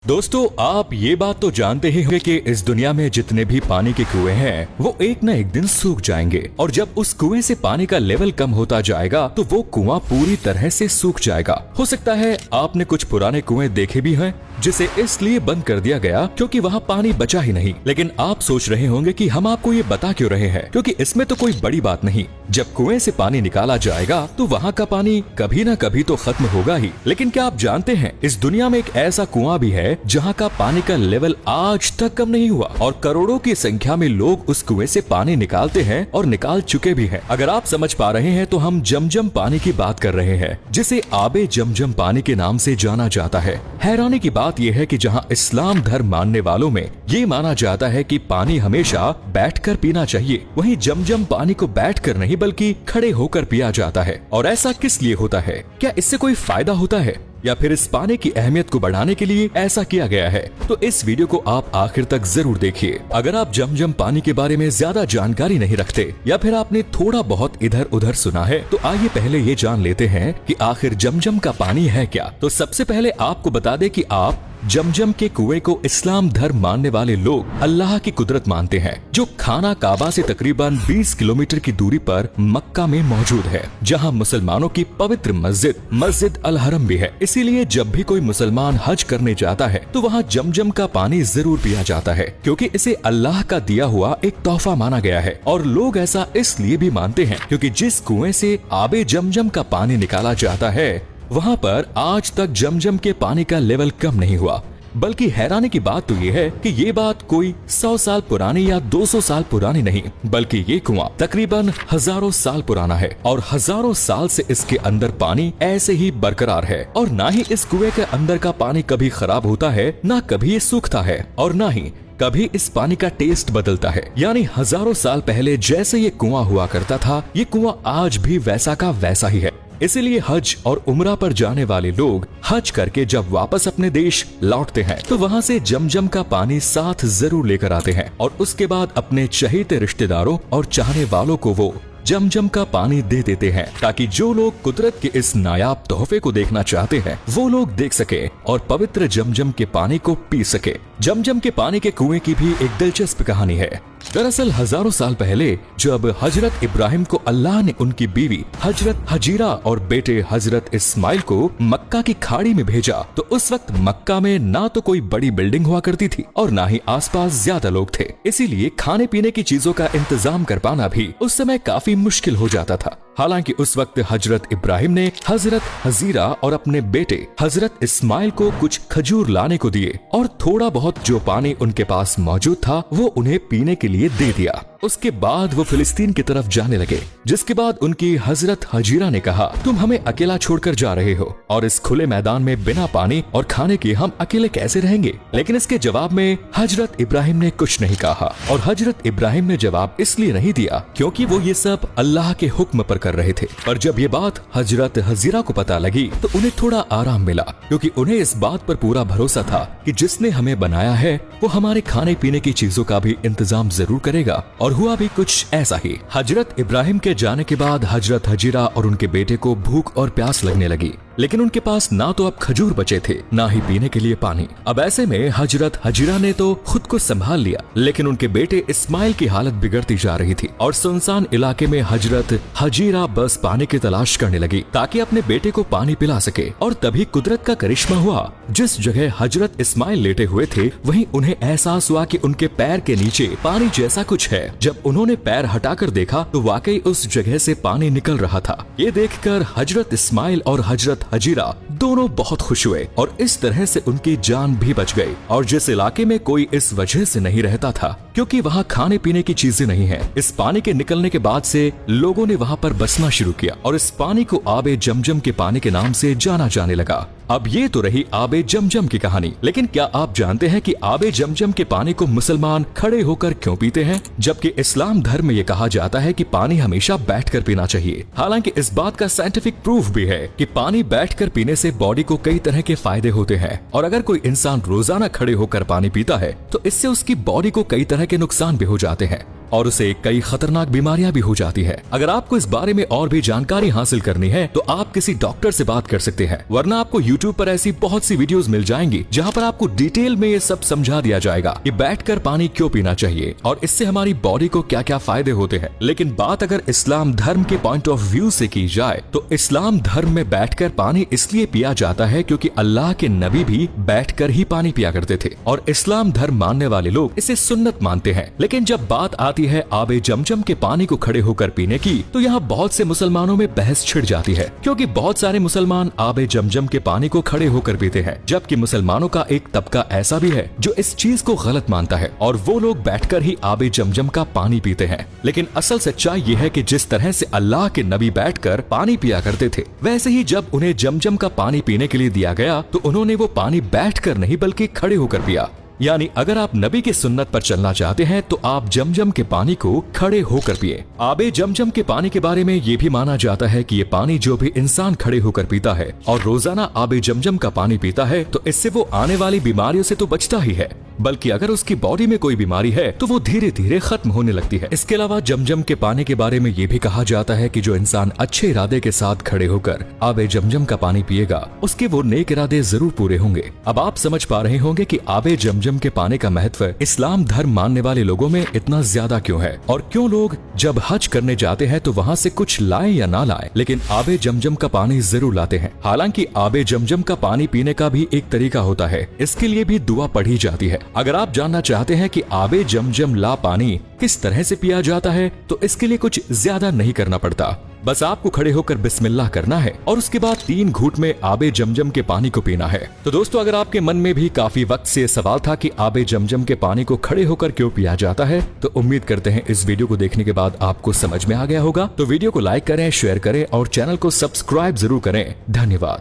दोस्तों, आप ये बात तो जानते ही होंगे कि इस दुनिया में जितने भी पानी के कुएं हैं वो एक न एक दिन सूख जाएंगे और जब उस कुएं से पानी का लेवल कम होता जाएगा तो वो कुआं पूरी तरह से सूख जाएगा। हो सकता है आपने कुछ पुराने कुएं देखे भी हैं जिसे इसलिए बंद कर दिया गया क्योंकि वहाँ पानी बचा ही नहीं। लेकिन आप सोच रहे होंगे कि हम आपको ये बता क्यों रहे हैं, क्योंकि इसमें तो कोई बड़ी बात नहीं। जब कुएं से पानी निकाला जाएगा तो वहाँ का पानी कभी न कभी तो खत्म होगा ही। लेकिन क्या आप जानते हैं इस दुनिया में एक ऐसा कुआं भी है जहाँ का पानी का लेवल आज तक कम नहीं हुआ और करोड़ों की संख्या में लोग उस कुएं से पानी निकालते हैं और निकाल चुके भी हैं। अगर आप समझ पा रहे हैं तो हम जमजम पानी की बात कर रहे हैं जिसे आबे जमजम पानी के नाम से जाना जाता है। हैरानी की बात यह है कि जहां इस्लाम धर्म मानने वालों में ये माना जाता है कि पानी हमेशा बैठकर पीना चाहिए, वहीं जमजम पानी को बैठकर नहीं बल्कि खड़े होकर पिया जाता है। और ऐसा किस लिए होता है? क्या इससे कोई फायदा होता है या फिर इस पानी की अहमियत को बढ़ाने के लिए ऐसा किया गया है? तो इस वीडियो को आप आखिर तक जरूर देखिए। अगर आप जमजम पानी के बारे में ज्यादा जानकारी नहीं रखते या फिर आपने थोड़ा बहुत इधर उधर सुना है तो आइए पहले ये जान लेते हैं कि आखिर जमजम का पानी है क्या। तो सबसे पहले आपको बता दें कि आप जमजम के कुएं को इस्लाम धर्म मानने वाले लोग अल्लाह की कुदरत मानते हैं, जो खाना काबा से तकरीबन 20 किलोमीटर की दूरी पर मक्का में मौजूद है, जहां मुसलमानों की पवित्र मस्जिद अल हरम भी है। इसीलिए जब भी कोई मुसलमान हज करने जाता है तो वहां जमजम का पानी जरूर पिया जाता है, क्योंकि इसे अल्लाह का दिया हुआ एक तोहफा माना गया है। और लोग ऐसा इसलिए भी मानते हैं क्योंकि जिस कुएं से आबे जमजम का पानी निकाला जाता है वहाँ पर आज तक जमजम के पानी का लेवल कम नहीं हुआ। बल्कि हैरानी की बात तो ये है कि ये बात कोई 100 साल पुरानी या 200 साल पुरानी नहीं, बल्कि ये कुआं तकरीबन हजारों साल पुराना है और हजारों साल से इसके अंदर पानी ऐसे ही बरकरार है। और ना ही इस कुएं के अंदर का पानी कभी खराब होता है, ना कभी ये सूखता है और ना ही कभी इस पानी का टेस्ट बदलता है। यानी हजारों साल पहले जैसे ये कुआं हुआ करता था, ये कुआं आज भी वैसा का वैसा ही है। इसीलिए हज और उम्रा पर जाने वाले लोग हज करके जब वापस अपने देश लौटते हैं तो वहाँ से जमजम का पानी साथ जरूर लेकर आते हैं और उसके बाद अपने चहेते रिश्तेदारों और चाहने वालों को वो जमजम का पानी दे देते हैं, ताकि जो लोग कुदरत के इस नायाब तोहफे को देखना चाहते हैं वो लोग देख सके और पवित्र जमजम के पानी को पी सके। जमजम के पानी के कुएं की भी एक दिलचस्प कहानी है। दरअसल हजारों साल पहले जब हजरत इब्राहिम को अल्लाह ने उनकी बीवी हजरत हजीरा और बेटे हजरत इस्माइल को मक्का की खाड़ी में भेजा तो उस वक्त मक्का में ना तो कोई बड़ी बिल्डिंग हुआ करती थी और ना ही आसपास ज्यादा लोग थे। इसीलिए खाने पीने की चीजों का इंतजाम कर पाना भी उस समय काफी मुश्किल हो जाता था। हालांकि उस वक्त हजरत इब्राहिम ने हजरत हजीरा और अपने बेटे हजरत इस्माइल को कुछ खजूर लाने को दिए और थोड़ा बहुत जो पानी उनके पास मौजूद था वो उन्हें पीने के लिए दे दिया। उसके बाद वो फिलिस्तीन की तरफ जाने लगे, जिसके बाद उनकी हजरत हजीरा ने कहा, तुम हमें अकेला छोड़कर जा रहे हो और इस खुले मैदान में बिना पानी और खाने के हम अकेले कैसे रहेंगे? लेकिन इसके जवाब में हजरत इब्राहिम ने कुछ नहीं कहा और हजरत इब्राहिम ने जवाब इसलिए नहीं दिया क्योंकि वो ये सब अल्लाह के हुक्म पर कर रहे थे। पर जब ये बात हजरत हजीरा को पता लगी तो उन्हें थोड़ा आराम मिला, क्योंकि उन्हें इस बात पर पूरा भरोसा था कि जिसने हमें बनाया है वो हमारे खाने पीने की चीजों का भी इंतजाम जरूर करेगा। और हुआ भी कुछ ऐसा ही। हजरत इब्राहिम के जाने के बाद हजरत हजीरा और उनके बेटे को भूख और प्यास लगने लगी, लेकिन उनके पास ना तो अब खजूर बचे थे ना ही पीने के लिए पानी। अब ऐसे में हजरत हजीरा ने तो खुद को संभाल लिया, लेकिन उनके बेटे इस्माइल की हालत बिगड़ती जा रही थी और सुनसान इलाके में हजरत हजीरा बस पानी की तलाश करने लगी ताकि अपने बेटे को पानी पिला सके। और तभी कुदरत का करिश्मा हुआ। जिस जगह हजरत इस्माइल लेटे हुए थे वहीं उन्हें एहसास हुआ कि उनके पैर के नीचे पानी जैसा कुछ है। जब उन्होंने पैर हटाकर देखा तो वाकई उस जगह से पानी निकल रहा था। ये देखकर हजरत इस्माइल और हजरत हजीरा दोनों बहुत खुश हुए और इस तरह से उनकी जान भी बच गई। और जिस इलाके में कोई इस वजह से नहीं रहता था क्योंकि वहाँ खाने पीने की चीजें नहीं है, इस पानी के निकलने के बाद से लोगों ने वहाँ पर बसना शुरू किया और इस पानी को आबे जमजम के पानी के नाम से जाना जाने लगा। अब ये तो रही आबे जमजम की कहानी, लेकिन क्या आप जानते हैं कि आबे जमजम के पानी को मुसलमान खड़े होकर क्यों पीते हैं, जबकि इस्लाम धर्म में ये कहा जाता है कि पानी हमेशा बैठकर पीना चाहिए। हालांकि इस बात का साइंटिफिक प्रूफ भी है कि पानी बैठकर पीने से बॉडी को कई तरह के फायदे होते हैं और अगर कोई इंसान रोजाना खड़े होकर पानी पीता है तो इससे उसकी बॉडी को कई तरह के नुकसान भी हो जाते हैं। और उसे कई खतरनाक बीमारियां भी हो जाती है। अगर आपको इस बारे में और भी जानकारी हासिल करनी है तो आप किसी डॉक्टर से बात कर सकते हैं, वरना आपको YouTube पर ऐसी बहुत सी वीडियोस मिल जाएंगी जहां पर आपको डिटेल में ये सब समझा दिया जाएगा कि बैठकर पानी क्यों पीना चाहिए और इससे हमारी बॉडी को क्या क्या फायदे होते हैं। लेकिन बात अगर इस्लाम धर्म के पॉइंट ऑफ व्यू से की जाए तो इस्लाम धर्म में बैठकर पानी इसलिए पिया जाता है क्योंकि अल्लाह के नबी भी बैठकर ही पानी पिया करते थे और इस्लाम धर्म मानने वाले लोग इसे सुन्नत मानते हैं। लेकिन जब बात आती है आबे जमजम के पानी को खड़े होकर पीने की तो यहाँ बहुत से मुसलमानों में बहस छिड़ जाती है, क्योंकि बहुत सारे मुसलमान आबे जमजम के पानी को खड़े होकर पीते हैं, जबकि मुसलमानों का एक तबका ऐसा भी है जो इस चीज को गलत मानता है और वो लोग बैठकर ही आबे जमजम का पानी पीते हैं। लेकिन असल सच्चाई ये है कि जिस तरह से अल्लाह के नबी बैठकर पानी पिया करते थे, वैसे ही जब उन्हें जमजम का पानी पीने के लिए दिया गया तो उन्होंने वो पानी बैठकर नहीं बल्कि खड़े होकर पिया। यानी अगर आप नबी की सुन्नत पर चलना चाहते हैं तो आप जमजम के पानी को खड़े होकर पिए। आबे जमजम के पानी के बारे में ये भी माना जाता है कि ये पानी जो भी इंसान खड़े होकर पीता है और रोजाना आबे जमजम का पानी पीता है तो इससे वो आने वाली बीमारियों से तो बचता ही है, बल्कि अगर उसकी बॉडी में कोई बीमारी है तो वो धीरे धीरे खत्म होने लगती है। इसके अलावा जमजम के पानी के बारे में ये भी कहा जाता है कि जो इंसान अच्छे इरादे के साथ खड़े होकर आबे जमजम का पानी पिएगा उसके वो नेक इरादे जरूर पूरे होंगे। अब आप समझ पा रहे होंगे कि आबे जमजम के पानी का महत्व इस्लाम धर्म मानने वाले लोगों में इतना ज्यादा क्यों है और क्यों लोग जब हज करने जाते हैं तो वहाँ से कुछ लाए या ना लाए लेकिन आबे जमजम का पानी जरूर लाते हैं। हालांकि आबे जमजम का पानी पीने का भी एक तरीका होता है, इसके लिए भी दुआ पढ़ी जाती है। अगर आप जानना चाहते हैं कि आबे जमजम ला पानी किस तरह से पिया जाता है तो इसके लिए कुछ ज्यादा नहीं करना पड़ता, बस आपको खड़े होकर बिस्मिल्लाह करना है और उसके बाद 3 घूंट में आबे जमजम के पानी को पीना है। तो दोस्तों, अगर आपके मन में भी काफी वक्त से सवाल था कि आबे जमजम के पानी को खड़े होकर क्यों पिया जाता है, तो उम्मीद करते हैं इस वीडियो को देखने के बाद आपको समझ में आ गया होगा। तो वीडियो को लाइक करें, शेयर करें और चैनल को सब्सक्राइब जरूर करें। धन्यवाद।